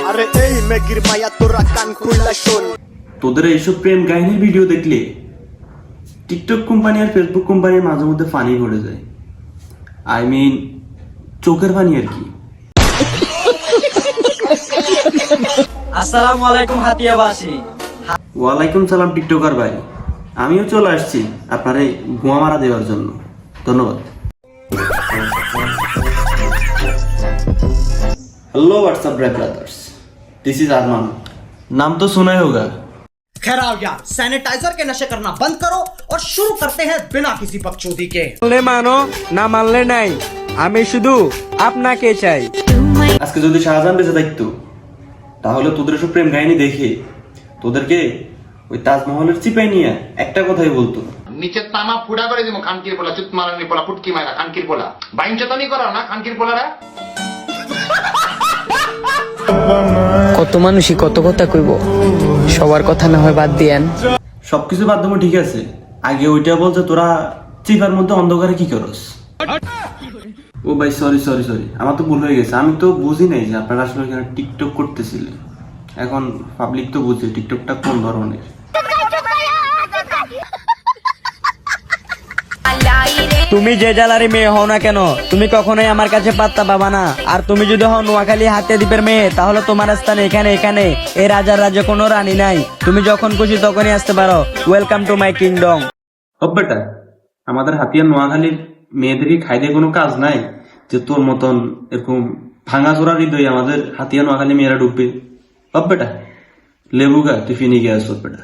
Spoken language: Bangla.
আরে এই মেগির মায়া তোরা কান খুইলা শোন। তোদের এইসব প্রেম কাহিনীর ভিডিও দেখলে টিকটক কোম্পানি আর ফেসবুক কোম্পানির মাঝে মধ্যে ফানি ঘটে যায়। আই মিন চোখের পানি আর কি। আসসালামু আলাইকুম হাতিয়াবাসী। ওয়ালাইকুম সালাম টিকটকার ভাই, আমিও চলে আসছি আপনারে গোয়া মারা দেওয়ার জন্য। ধন্যবাদ। Hello what's up brothers, this is Arman. नाम तो सुना ही होगा। खैर आओ यार, सैनिटाइजर के नशे करना बंद करो और शुरू करते हैं बिना किसी बकचोदी के। মানলে মানো, না মানলে নাই, আমি শুধু আপনাকে চাই। আজকে যদি শাহজাহান বেঁচে থাকতো তাহলে তোদের সব প্রেম কাহিনী দেখে তোদেরকে ওই তাজমহলের চিপাই নিয়ে একটা কথাই বলতো, নিচে তামা ফুড়া করে দিব খানকির পোলা, চুত মারানি পোলা, পুটকি মারা খানকির পোলা, বাইনচতানি করো না খানকির পোলারা। কত মানুষই কত কথা কইব, সবার কথা না হয় বাদ দিয়েন। সবকিছু মাধ্যমে ঠিক আছে, আগে ওইটা বলছে তোরা চিপার মধ্যে অন্ধকারে কি করস। ও ভাই সরি সরি সরি, আমার তো ভুল হয়ে গেছে। আমি তো বুঝি নাই যে আপনারা আসলে এখানে টিকটক করতেছিলেন। এখন পাবলিক তো বুঝে টিকটকটা কোন ধরনের। তুমি যে জেলারই মেয়ে হও না কেন, তুমি কখনোই আমার কাছে পাত্তা পাবা না। আর তুমি যদি হও নোয়াখালী হাতিয়াদ্বীপের মেয়ে, তাহলে তোমার স্থান এখানে। এখানে এই রাজার রাজ্যে কোনো রানী নাই, তুমি যখন খুশি তখনই আসতে পারো। Welcome to my kingdom. ও বেটা, আমাদের হাতিয়ার নোয়াখালীর মেয়েদেরই খাইতে কোনো কাজ নাই যে তোর মতন এরকম ভাঙা চোরা হৃদয় আমাদের হাতিয়া নোয়াখালী মেয়েরা ডুববে। ও বেটা লেবু গা তুই ফিনি গিয়ে আসো বেটা।